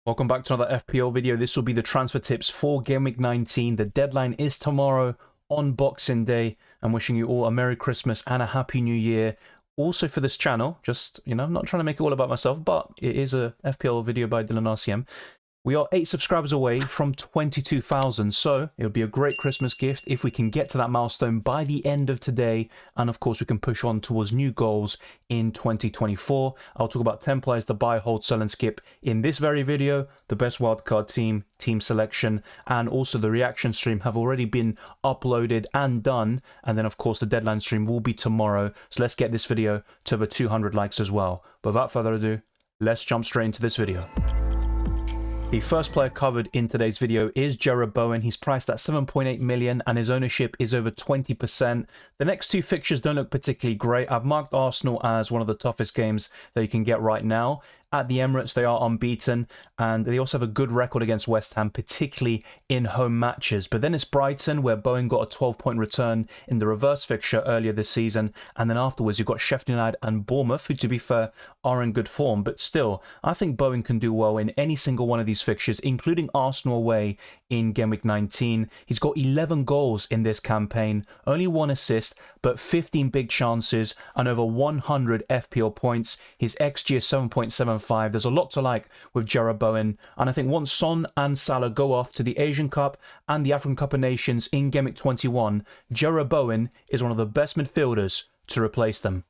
Welcome back to another FPL video. This will be the transfer tips for Game Week 19. The deadline is tomorrow on Boxing Day. I'm wishing you all a Merry Christmas and a Happy New Year. Also for this channel, just, I'm not trying to make it all about myself, but it is a FPL video by Dylan RCM. We are 8 subscribers away from 22,000, so it would be a great Christmas gift if we can get to that milestone by the end of today, and of course we can push on towards new goals in 2024. I'll talk about 10 players to buy, hold, sell and skip in this very video, the best wildcard team, team selection, and also the reaction stream have already been uploaded and done, and then of course the deadline stream will be tomorrow, so let's get this video to over 200 likes as well. But without further ado, let's jump straight into this video. The first player covered in today's video is Jarrod Bowen. He's priced at 7.8 million and his ownership is over 20%. The next two fixtures don't look particularly great. I've marked Arsenal as one of the toughest games that you can get right now. At the Emirates, they are unbeaten, and they also have a good record against West Ham, particularly in home matches. But then it's Brighton, where Bowen got a 12-point return in the reverse fixture earlier this season, and then afterwards you've got Sheffield United and Bournemouth, who, to be fair, are in good form. But still, I think Bowen can do well in any single one of these fixtures, including Arsenal away in Game Week 19. He's got 11 goals in this campaign, only 1 assist, but 15 big chances and over 100 FPL points. His XG is 7.75. There's a lot to like with Jarrod Bowen, and I think once Son and Salah go off to the Asian Cup and the African Cup of Nations in Game Week 21, Jarrod Bowen is one of the best midfielders to replace them.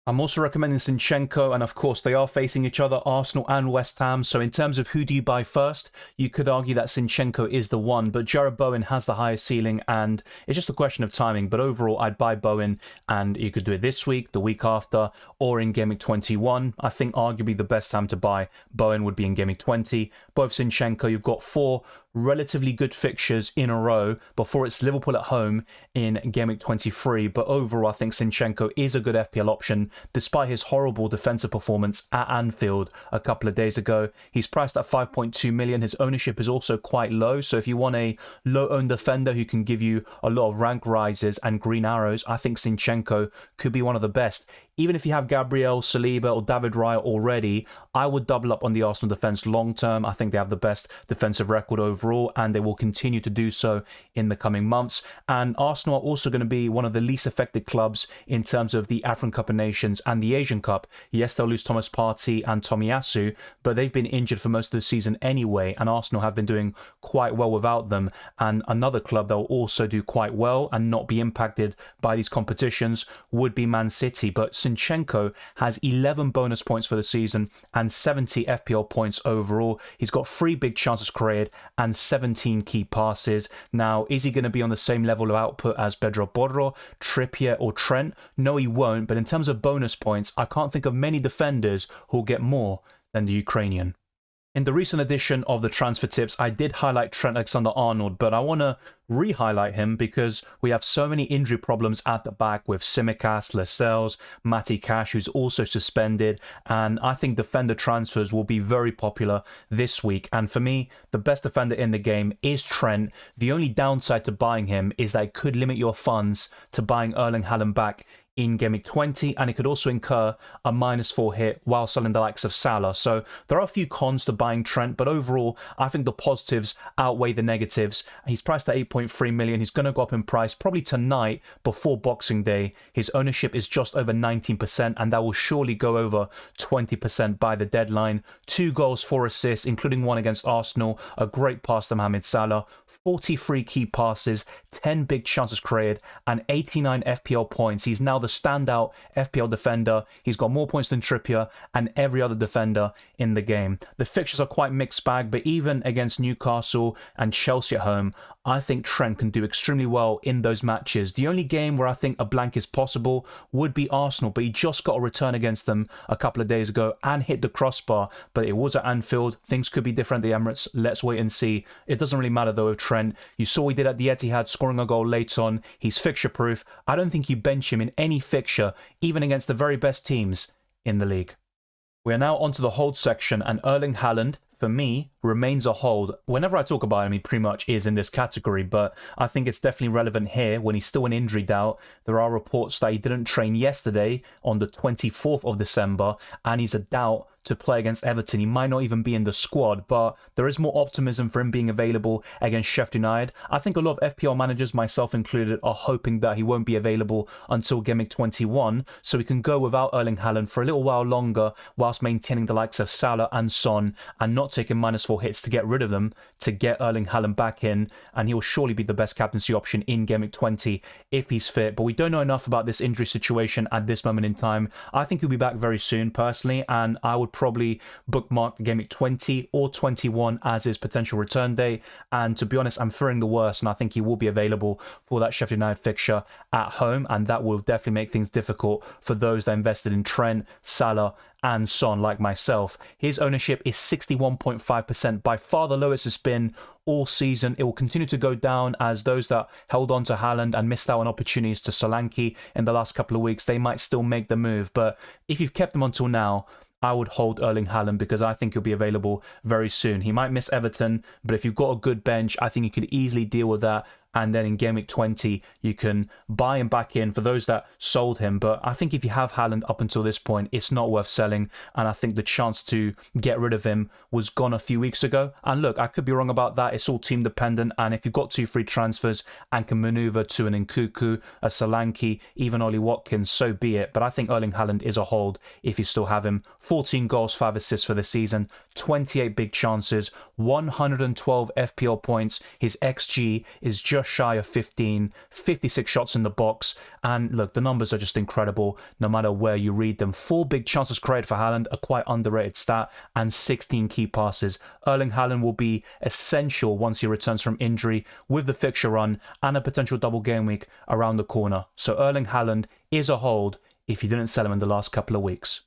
I'm also recommending Zinchenko, and of course they are facing each other, Arsenal and West Ham, so in terms of who do you buy first, you could argue that Zinchenko is the one, but Jarrod Bowen has the highest ceiling and it's just a question of timing. But overall I'd buy Bowen, and you could do it this week, the week after, or in Game Week 21. I think arguably the best time to buy Bowen would be in Game Week 20. Both Zinchenko, you've got 4 relatively good fixtures in a row before it's Liverpool at home in Game Week 23, but overall I think Zinchenko is a good FPL option despite his horrible defensive performance at Anfield a couple of days ago. He's priced at 5.2 million. His ownership is also quite low, so if you want a low-owned defender who can give you a lot of rank rises and green arrows, I think Zinchenko could be one of the best. Even if you have Gabriel, Saliba or David Raya already, I would double up on the Arsenal defence long term. I think they have the best defensive record overall, and they will continue to do so in the coming months. And Arsenal are also going to be one of the least affected clubs in terms of the African Cup of Nations and the Asian Cup. Yes, they'll lose Thomas Partey and Tomiyasu, but they've been injured for most of the season anyway, and Arsenal have been doing quite well without them. And another club that will also do quite well and not be impacted by these competitions would be Man City. But Zinchenko has 11 bonus points for the season and 70 FPL points overall. He's got 3 big chances created and 17 key passes. Now, is he going to be on the same level of output as Pedro Porro, Trippier or Trent? No, he won't, but in terms of bonus points, I can't think of many defenders who'll get more than the Ukrainian. In the recent edition of the transfer tips, I did highlight Trent Alexander-Arnold, but I want to re-highlight him because we have so many injury problems at the back with Tsimikas, Lascelles, Matty Cash, who's also suspended, and I think defender transfers will be very popular this week. And for me, the best defender in the game is Trent. The only downside to buying him is that it could limit your funds to buying Erling Haaland back in Game Week 20, and it could also incur a -4 hit while selling the likes of Salah. So there are a few cons to buying Trent, but overall I think the positives outweigh the negatives. He's priced at 8.3 million. He's going to go up in price probably tonight before Boxing Day. His ownership is just over 19%, and that will surely go over 20% by the deadline. 2 goals, 4 assists, including 1 against Arsenal, a great pass to Mohamed Salah, 43 key passes, 10 big chances created, and 89 FPL points. He's now the standout FPL defender. He's got more points than Trippier and every other defender in the game. The fixtures are quite mixed bag, but even against Newcastle and Chelsea at home, I think Trent can do extremely well in those matches. The only game where I think a blank is possible would be Arsenal, but he just got a return against them a couple of days ago and hit the crossbar, but it was at Anfield. Things could be different at the Emirates. Let's wait and see. It doesn't really matter though with Trent. You saw what he did at the Etihad, scoring a goal late on. He's fixture proof. I don't think you bench him in any fixture, even against the very best teams in the league. We are now onto the hold section, and Erling Haaland, for me, remains a hold. Whenever I talk about him, he pretty much is in this category, but I think it's definitely relevant here when he's still in injury doubt. There are reports that he didn't train yesterday on the 24th of December, and he's a doubt to play against Everton. He might not even be in the squad, but there is more optimism for him being available against Sheffield United. I think a lot of FPL managers, myself included, are hoping that he won't be available until Game Week 21, so we can go without Erling Haaland for a little while longer whilst maintaining the likes of Salah and Son and not taking -4 hits to get rid of them, to get Erling Haaland back in, and he'll surely be the best captaincy option in Game Week 20 if he's fit. But we don't know enough about this injury situation at this moment in time. I think he'll be back very soon personally, and I would probably bookmark Game Week 20 or 21 as his potential return day. And to be honest, I'm fearing the worst, and I think he will be available for that Sheffield United fixture at home, and that will definitely make things difficult for those that invested in Trent, Salah and Son like myself. His ownership is 61.5%, by far the lowest it's been all season. It will continue to go down as those that held on to Haaland and missed out on opportunities to Solanke in the last couple of weeks, they might still make the move. But if you've kept them until now, I would hold Erling Haaland because I think he'll be available very soon. He might miss Everton, but if you've got a good bench, I think you could easily deal with that. And then in Game Week 20, you can buy him back in for those that sold him. But I think if you have Haaland up until this point, it's not worth selling. And I think the chance to get rid of him was gone a few weeks ago. And look, I could be wrong about that. It's all team dependent. And if you've got 2 free transfers and can maneuver to an Nkunku, a Solanke, even Ollie Watkins, so be it. But I think Erling Haaland is a hold if you still have him. 14 goals, 5 assists for the season, 28 big chances, 112 FPL points. His XG is just shy of 15, 56 shots in the box, and look, the numbers are just incredible no matter where you read them. 4 big chances created for Haaland, a quite underrated stat, and 16 key passes. Erling Haaland will be essential once he returns from injury with the fixture run and a potential double game week around the corner. So Erling Haaland is a hold if you didn't sell him in the last couple of weeks.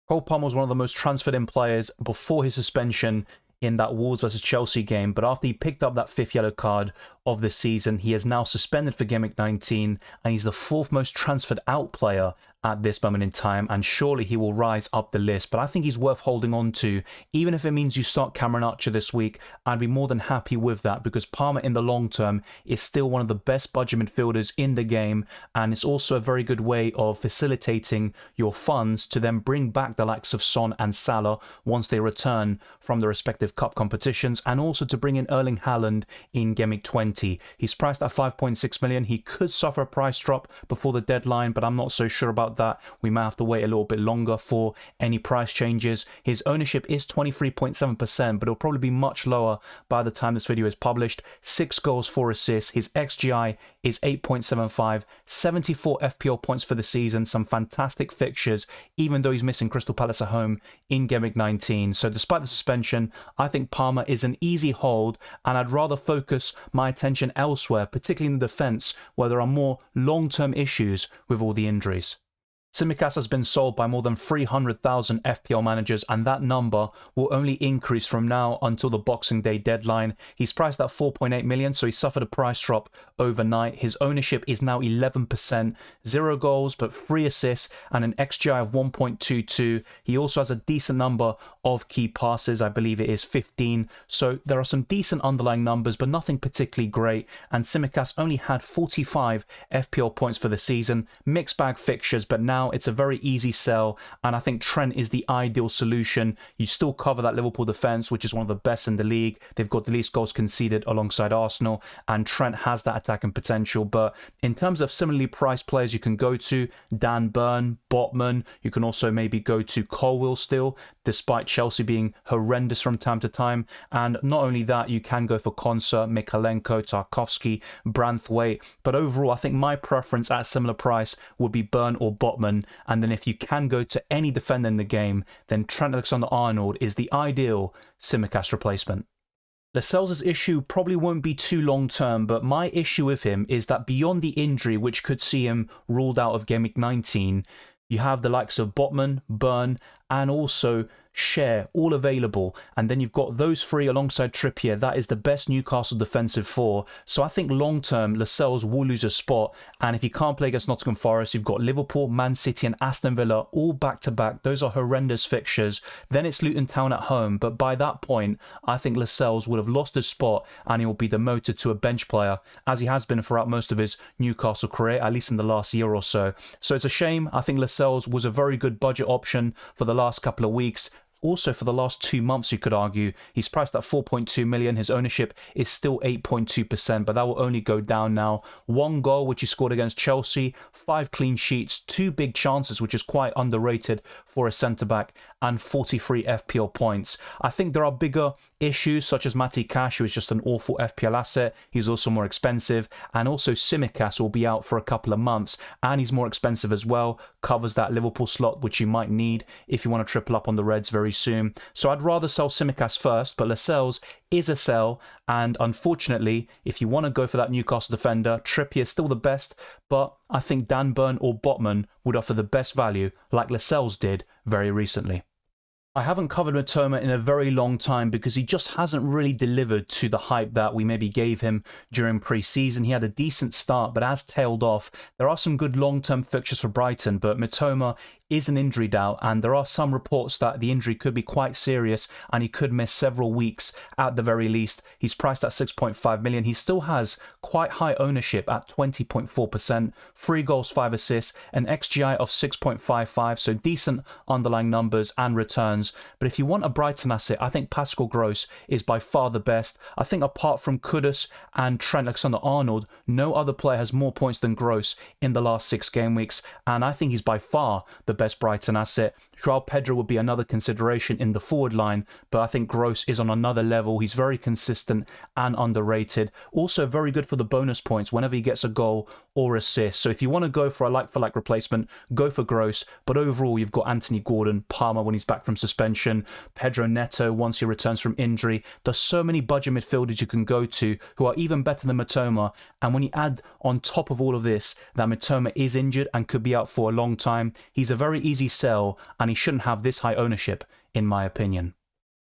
Cole Palmer was one of the most transferred in players before his suspension in that Wolves versus Chelsea game, but after he picked up that 5th yellow card of the season, he is now suspended for Game Week 19, and he's the 4th most transferred out player at this moment in time, and surely he will rise up the list. But I think he's worth holding on to, even if it means you start Cameron Archer this week. I'd be more than happy with that, because Palmer in the long term is still one of the best budget midfielders in the game, and it's also a very good way of facilitating your funds to then bring back the likes of Son and Salah once they return from the respective cup competitions, and also to bring in Erling Haaland in Game Week 20. He's priced at 5.6 million. He could suffer a price drop before the deadline, but I'm not so sure about that. We might have to wait a little bit longer for any price changes. His ownership is 23.7%, but it'll probably be much lower by the time this video is published. 6 goals, 4 assists. His XGI is 8.75, 74 FPL points for the season, some fantastic fixtures, even though he's missing Crystal Palace at home in Game Week 19. So despite the suspension, I think Palmer is an easy hold, and I'd rather focus my attention elsewhere, particularly in the defence, where there are more long-term issues with all the injuries. Tsimikas has been sold by more than 300,000 FPL managers, and that number will only increase from now until the Boxing Day deadline. He's priced at 4.8 million, so he suffered a price drop overnight. His ownership is now 11%, 0 goals but 3 assists and an XGI of 1.22. He also has a decent number of key passes, I believe it is 15. So there are some decent underlying numbers, but nothing particularly great. And Tsimikas only had 45 FPL points for the season. Mixed bag fixtures, but now it's a very easy sell, and I think Trent is the ideal solution. You still cover that Liverpool defence, which is one of the best in the league. They've got the least goals conceded alongside Arsenal, and Trent has that attacking potential. But in terms of similarly priced players you can go to, Dan Burn, Botman, you can also maybe go to Colwill still, despite Chelsea being horrendous from time to time. And not only that, you can go for Konsa, Mikalenko, Tarkovsky, Branthwaite. But overall, I think my preference at a similar price would be Burn or Botman. And then if you can go to any defender in the game, then Trent Alexander-Arnold is the ideal Tsimikas replacement. Lascelles' issue probably won't be too long term, but my issue with him is that beyond the injury, which could see him ruled out of Game Week 19, you have the likes of Botman, Burn, and also Share all available, and then you've got those 3 alongside Trippier. That is the best Newcastle defensive 4. So I think long term Lascelles will lose a spot, and if he can't play against Nottingham Forest, you've got Liverpool, Man City and Aston Villa all back to back. Those are horrendous fixtures. Then it's Luton Town at home, but by that point I think Lascelles would have lost his spot and he will be demoted to a bench player, as he has been throughout most of his Newcastle career, at least in the last year or so. So it's a shame. I think Lascelles was a very good budget option for the last couple of weeks. Also, for the last 2 months, you could argue, he's priced at 4.2 million. His ownership is still 8.2%, but that will only go down now. 1 goal, which he scored against Chelsea, 5 clean sheets, 2 big chances, which is quite underrated for a centre-back, and 43 FPL points. I think there are bigger issues, such as Matty Cash, who is just an awful FPL asset. He's also more expensive, and also Tsimikas will be out for a couple of months, and he's more expensive as well. Covers that Liverpool slot, which you might need if you want to triple up on the Reds very soon. So I'd rather sell Tsimikas first, but Lascelles is a sell, and unfortunately, if you want to go for that Newcastle defender, Trippier is still the best, but I think Dan Burn or Botman would offer the best value, like Lascelles did very recently. I haven't covered Mitoma in a very long time because he just hasn't really delivered to the hype that we maybe gave him during pre-season. He had a decent start, but has tailed off. There are some good long-term fixtures for Brighton, but Mitoma is an injury doubt, and there are some reports that the injury could be quite serious and he could miss several weeks at the very least. He's priced at 6.5 million. He still has quite high ownership at 20.4%, 3 goals, 5 assists, an XGI of 6.55, so decent underlying numbers and returns. But if you want a Brighton asset, I think Pascal Gross is by far the best. I think apart from Kudus and Trent Alexander-Arnold, no other player has more points than Gross in the last 6 game weeks, and I think he's by far the best Brighton asset. Joao Pedro would be another consideration in the forward line, but I think Gross is on another level. He's very consistent and underrated. Also very good for the bonus points whenever he gets a goal or assist. So if you want to go for a like-for-like replacement, go for Gross. But overall, you've got Anthony Gordon, Palmer when he's back from suspension, Pedro Neto once he returns from injury. There's so many budget midfielders you can go to who are even better than Mitoma. And when you add on top of all of this that Mitoma is injured and could be out for a long time, he's a very easy sell and he shouldn't have this high ownership, in my opinion.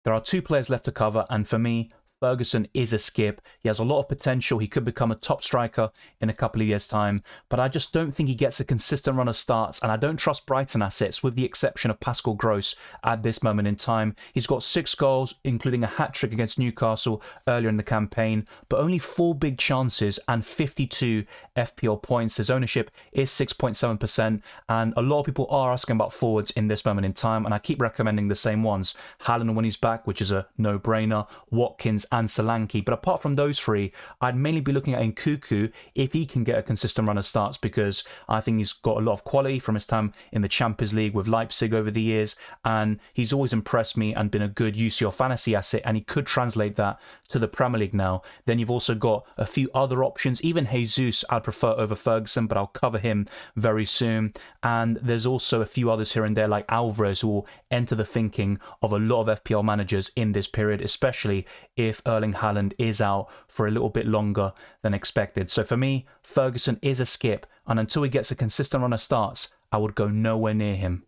There are 2 players left to cover, and for me, Ferguson is a skip. He has a lot of potential. He could become a top striker in a couple of years' time, but I just don't think he gets a consistent run of starts, and I don't trust Brighton assets with the exception of Pascal Gross at this moment in time. He's got 6 goals, including a hat-trick against Newcastle earlier in the campaign, but only 4 big chances and 52 FPL points. His ownership is 6.7%, and a lot of people are asking about forwards in this moment in time, and I keep recommending the same ones. Haaland when he's back, which is a no-brainer, Watkins and Solanke. But apart from those 3, I'd mainly be looking at Nkuku if he can get a consistent run of starts, because I think he's got a lot of quality from his time in the Champions League with Leipzig over the years, and he's always impressed me and been a good UCL fantasy asset, and he could translate that to the Premier League now. Then you've also got a few other options. Even Jesus I'd prefer over Ferguson, but I'll cover him very soon. And there's also a few others here and there like Alvarez who will enter the thinking of a lot of FPL managers in this period, especially if Erling Haaland is out for a little bit longer than expected. So for me, Ferguson is a skip, and until he gets a consistent run of starts, I would go nowhere near him.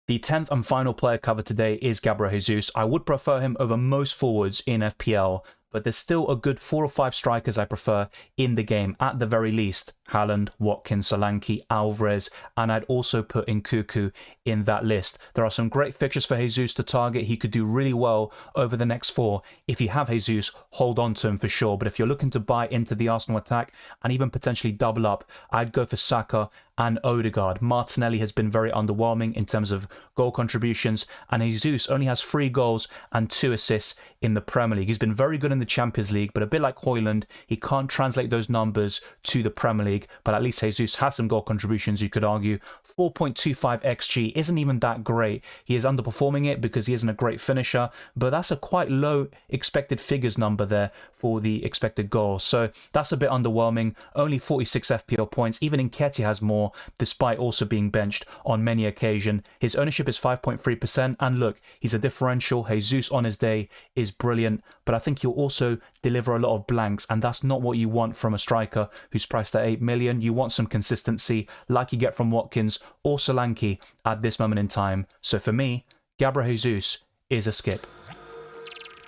The 10th and final player covered today is Gabriel Jesus. I would prefer him over most forwards in FPL, but there's still a good 4 or 5 strikers I prefer in the game, at the very least. Haaland, Watkins, Solanke, Alvarez, and I'd also put Nkuku in that list. There are some great fixtures for Jesus to target. He could do really well over the next 4. If you have Jesus, hold on to him for sure. But if you're looking to buy into the Arsenal attack and even potentially double up, I'd go for Saka and Odegaard. Martinelli has been very underwhelming in terms of goal contributions, and Jesus only has 3 goals and 2 assists in the Premier League. He's been very good in the Champions League, but a bit like Højlund, he can't translate those numbers to the Premier League. But at least Jesus has some goal contributions, you could argue. 4.25 XG isn't even that great. He is underperforming it because he isn't a great finisher, but that's a quite low expected figures number there for the expected goals. So that's a bit underwhelming. Only 46 FPL points. Even Nketiah has more, despite also being benched on many occasions. His ownership is 5.3%, and look, he's a differential. Jesus on his day is brilliant, but I think he'll also deliver a lot of blanks, and that's not what you want from a striker who's priced at 8 million. You want some consistency like you get from Watkins or Solanke at this moment in time. So for me, Gabriel Jesus is a skip.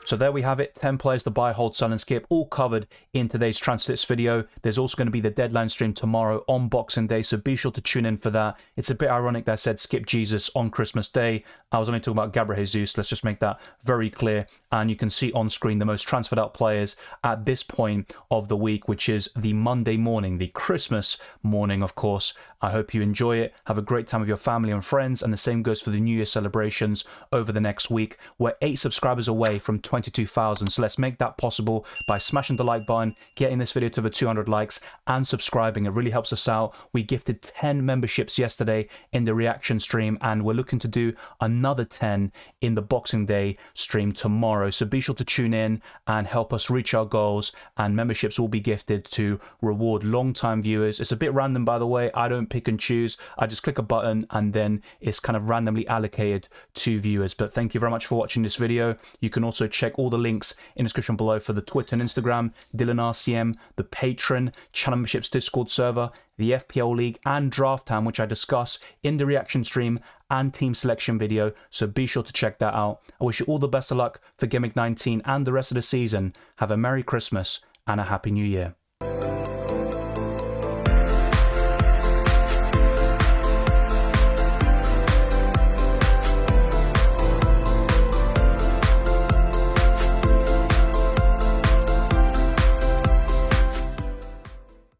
So there we have it, 10 players to buy, hold, sell and skip, all covered in today's transfer tips video. There's also going to be the deadline stream tomorrow on Boxing Day, so be sure to tune in for that. It's a bit ironic that I said skip Jesus on Christmas Day. I was only talking about Gabriel Jesus, let's just make that very clear. And you can see on screen the most transferred out players at this point of the week, which is the Monday morning, the Christmas morning, of course. I hope you enjoy it. Have a great time with your family and friends, and the same goes for the New Year celebrations over the next week. We're 8 subscribers away from 22,000, so let's make that possible by smashing the like button, getting this video to over 200 likes, and subscribing. It really helps us out. We gifted 10 memberships yesterday in the reaction stream, and we're looking to do another 10 in the Boxing Day stream tomorrow. So be sure to tune in and help us reach our goals, and memberships will be gifted to reward long-time viewers. It's a bit random, by the way. I don't pick and choose. I just click a button and then it's kind of randomly allocated to viewers. But thank you very much for watching this video. You can also check all the links in the description below for the Twitter and Instagram, DylanRCM, the Patreon, channel memberships, Discord server, the FPL League, and Draft Time, which I discuss in the reaction stream and team selection video. So be sure to check that out. I wish you all the best of luck for Gameweek 19 and the rest of the season. Have a Merry Christmas and a Happy New Year.